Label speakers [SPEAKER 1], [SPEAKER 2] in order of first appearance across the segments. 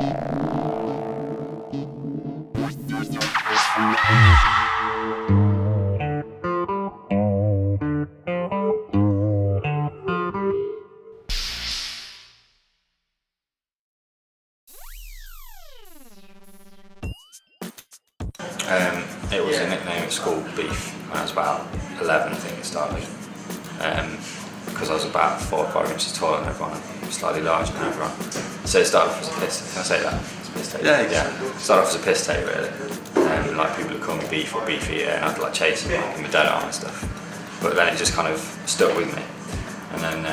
[SPEAKER 1] It was a nickname at school, Beef, when I was about 11, I think it started. Because I was about 4 or 5 inches taller than everyone, slightly larger than everyone. So it started off as a piss. Can I say that? It's a piss take.
[SPEAKER 2] Yeah.
[SPEAKER 1] It started off as a piss take, really. Like people would call me Beef or Beef Eater, and I'd like chase them like in my dead arm and stuff. But then it just kind of stuck with me. And then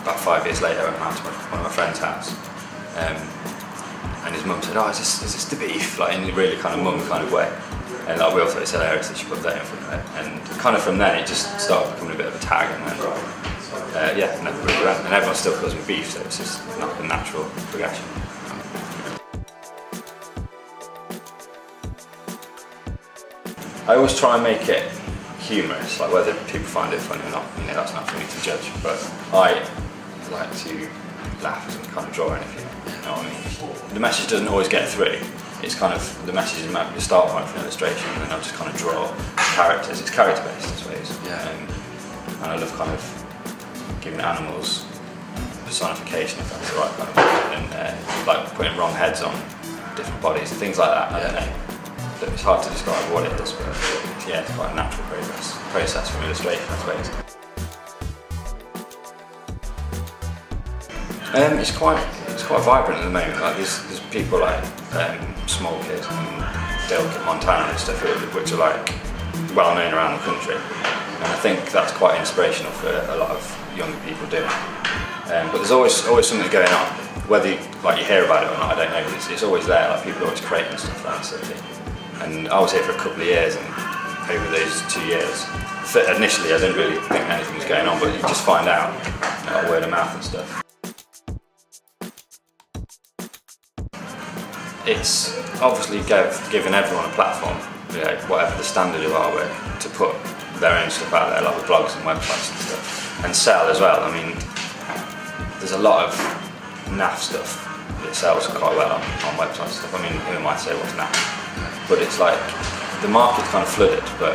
[SPEAKER 1] about 5 years later, I went round to one of my friend's house. And his mum said, "Oh, is this the Beef?" Like in a really kind of mum kind of way. And like we all thought it was hilarious that she put that in front of it. And kind of from then it just started becoming a bit of a tag, and then never really went. And everyone still calls me Beef, so it's just not a natural progression. I always try and make it humorous, like whether people find it funny or not, that's not for me to judge. But I like to laugh and kind of draw anything. You know what I mean? The message doesn't always get through. It's kind of, the message is the start point for an illustration, and then I'll just kind of draw characters. It's character based, I suppose.
[SPEAKER 2] Yeah.
[SPEAKER 1] And I love kind of giving animals personification, if that's the right kind of word, and like putting wrong heads on different bodies and things like that. I don't know. It's hard to describe what it is, but yeah, it's quite a natural process from illustration, I suppose. It's quite vibrant at the moment. Like there's people like small kids in Dale, Montana and stuff, which are like well known around the country, and I think that's quite inspirational for a lot of younger people doing. But there's always something going on, whether you hear about it or not, I don't know. But it's always there. Like people are always creating stuff around the city. And I was here for a couple of years, and over those 2 years, initially I didn't really think anything was going on, but you just find out, word of mouth and stuff. It's obviously given everyone a platform, whatever the standard of artwork, to put their own stuff out there, like with blogs and websites and stuff, and sell as well. I mean, there's a lot of naff stuff that sells quite well on websites and stuff. I mean, who am I to say what's naff? But it's like, the market's kind of flooded, but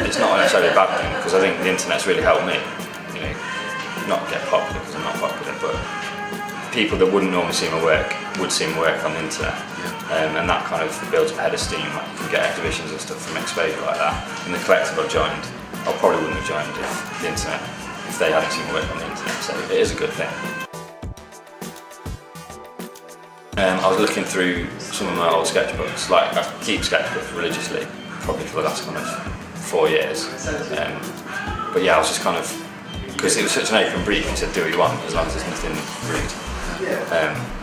[SPEAKER 1] it's not necessarily a bad thing, because I think the internet's really helped me, not get popular because I'm not popular, but people that wouldn't normally see my work would see my work on the internet. And that kind of builds up a head of steam. Like you can get exhibitions and stuff from exposure like that. And the collective I've joined, I probably wouldn't have joined if they hadn't seen my work on the internet, so it is a good thing. I was looking through some of my old sketchbooks. Like I keep sketchbooks religiously, probably for the last kind of 4 years. But yeah, I was just kind of, because it was such an open brief, you said do what you want as long as there's nothing rude.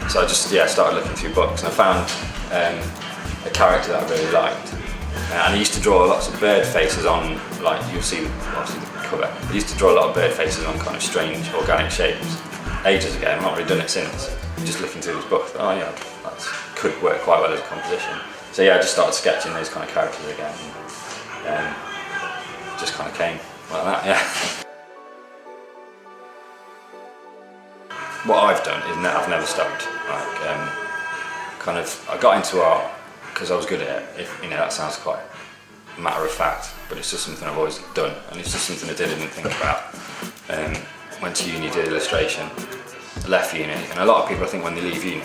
[SPEAKER 1] So I just started looking through books, and I found a character that I really liked. And I used to draw lots of bird faces on, like you'll see obviously the cover. I used to draw a lot of bird faces on kind of strange organic shapes ages ago. I've not really done it since. Just looking through this book, oh yeah, that could work quite well as a composition. So yeah, I just started sketching those kind of characters again. And just kind of came like that, yeah. What I've done is I've never stopped. I got into art because I was good at it. That sounds quite matter of fact, but it's just something I've always done, and it's just something I didn't think about. Went to uni, did illustration, left uni, and a lot of people, I think, when they leave uni,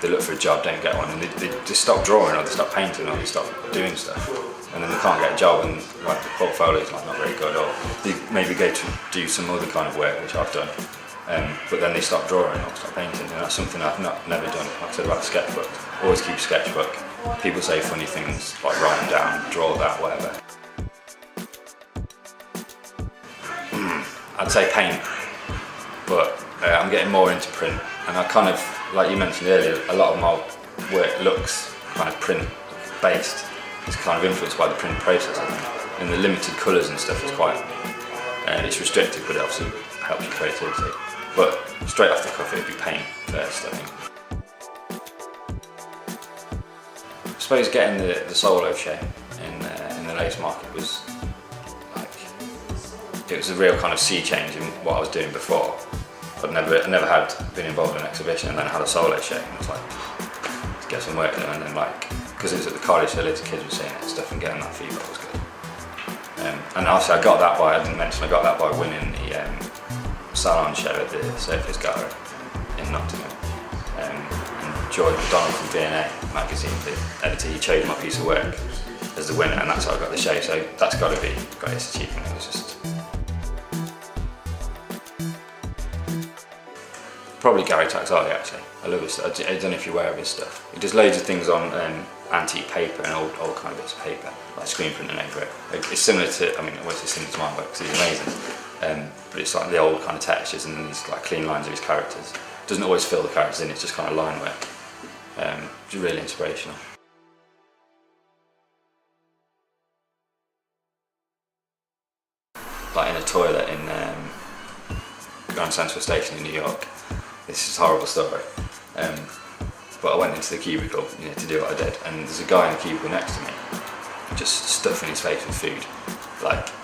[SPEAKER 1] they look for a job, don't get one, and they just stop drawing, or they stop painting, or they stop doing stuff, and then they can't get a job, and like the portfolio's like not very good, or they maybe go to do some other kind of work, which I've done. But then they stop drawing or stop painting, and that's something I've never done. Like I said about the sketchbook, always keep a sketchbook. People say funny things, like write them down, draw that, whatever. I'd say paint, but I'm getting more into print, and I kind of, like you mentioned earlier, a lot of my work looks kind of print based. It's kind of influenced by the print process, I think. And the limited colours and stuff is quite, it's restrictive, but it obviously helps your creativity. But straight off the cuff, it'd be paint first, I think. I suppose getting the solo show in the Lace Market was like, it was a real kind of sea change in what I was doing before. I'd never had been involved in an exhibition, and then I had a solo show, and I was like, let's get some work done. And then like, because it was at the college, so loads of kids were seeing it and stuff, and getting that feedback was good. And obviously I got that by, I didn't mention, I got that by winning the salon show at the Surface Gallery in Nottingham. And George McDonald from DNA magazine, the editor, he chose my piece of work as the winner, and that's how I got the show. So that's got to be the greatest achievement. It was just probably Gary Taxali, actually. I love his stuff. I don't know if you're aware of his stuff. He does loads of things on antique paper and old kind of bits of paper, like screen printing over it. It's similar to, I mean, I won't say similar to my work because it's amazing, but it's like the old kind of textures and then these like clean lines of his characters. Doesn't always fill the characters in, it's just kind of line work. It's really inspirational. Like in a toilet in Grand Central Station in New York. This is a horrible story. But I went into the cubicle, to do what I did, and there's a guy in the cubicle next to me, just stuffing his face with food,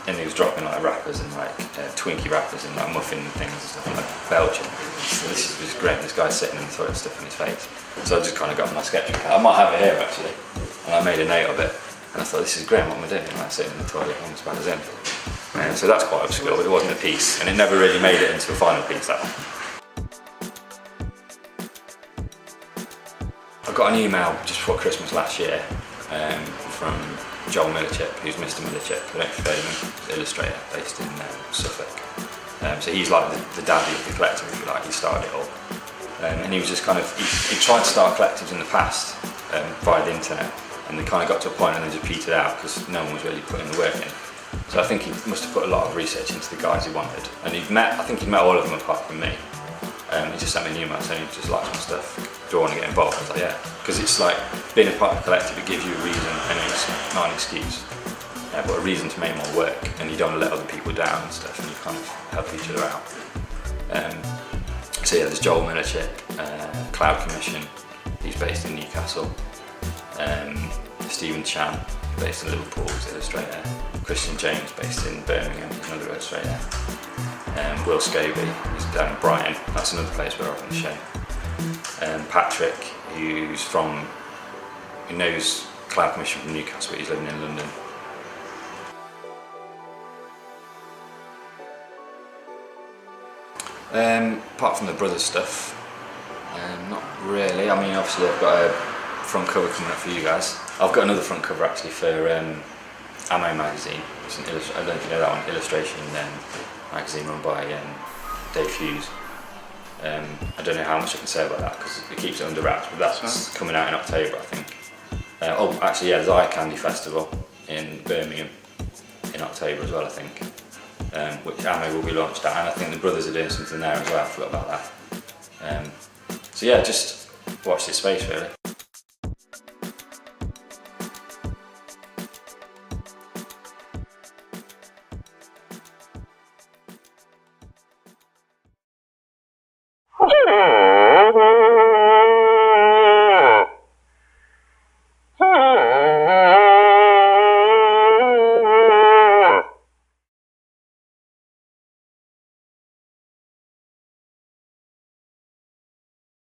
[SPEAKER 1] and he was dropping like wrappers and like Twinkie wrappers and like muffin things and stuff, like belching. So this was great. This guy's sitting in the toilet stuffing his face. So I just kind of got my sketchbook out. I might have it here actually, and I made a note of it. And I thought, this is great. What am I doing? Like sitting in the toilet, almost bad as him. So that's quite obscure, but it wasn't a piece, and it never really made it into a final piece. That one. I got an email just before Christmas last year from Joel Millichip, who's Mr. Millichip, I don't know if you've heard of him, he's an illustrator based in Suffolk. So he's like the daddy of the collective, if you like. He started it all. And he was just kind of, he tried to start collectives in the past via the internet, and they kind of got to a point and then just petered out because no one was really putting the work in. So I think he must have put a lot of research into the guys he wanted, and I think he met all of them apart from me. He just sent me an email saying he just likes my stuff, do you want to get involved? I was like, yeah, because it's like being a part of the collective, it gives you a reason, and it's not an excuse, but a reason to make more work, and you don't want to let other people down and stuff, and you kind of help each other out. So yeah, there's Joel Millichip, Cloud Commission, he's based in Newcastle, Stephen Chan, based in Liverpool, he's an illustrator, Christian James, based in Birmingham, he's another illustrator. Will Scobie, who's down in Brighton, that's another place where I can show. Patrick, who knows Cloud Commission from Newcastle, but he's living in London. Apart from the Brothers stuff, not really. I mean, obviously I've got a front cover coming up for you guys. I've got another front cover actually for Ammo magazine. It's I don't know if you know that one, illustration magazine run by Dave Hughes. I don't know how much I can say about that because it keeps it under wraps, but that's coming out in October, I think. Actually, yeah, there's Eye Candy Festival in Birmingham in October as well, I think, which Ammo will be launched at, and I think the Brothers are doing something there as well. I forgot about that. So yeah, just watch this space really.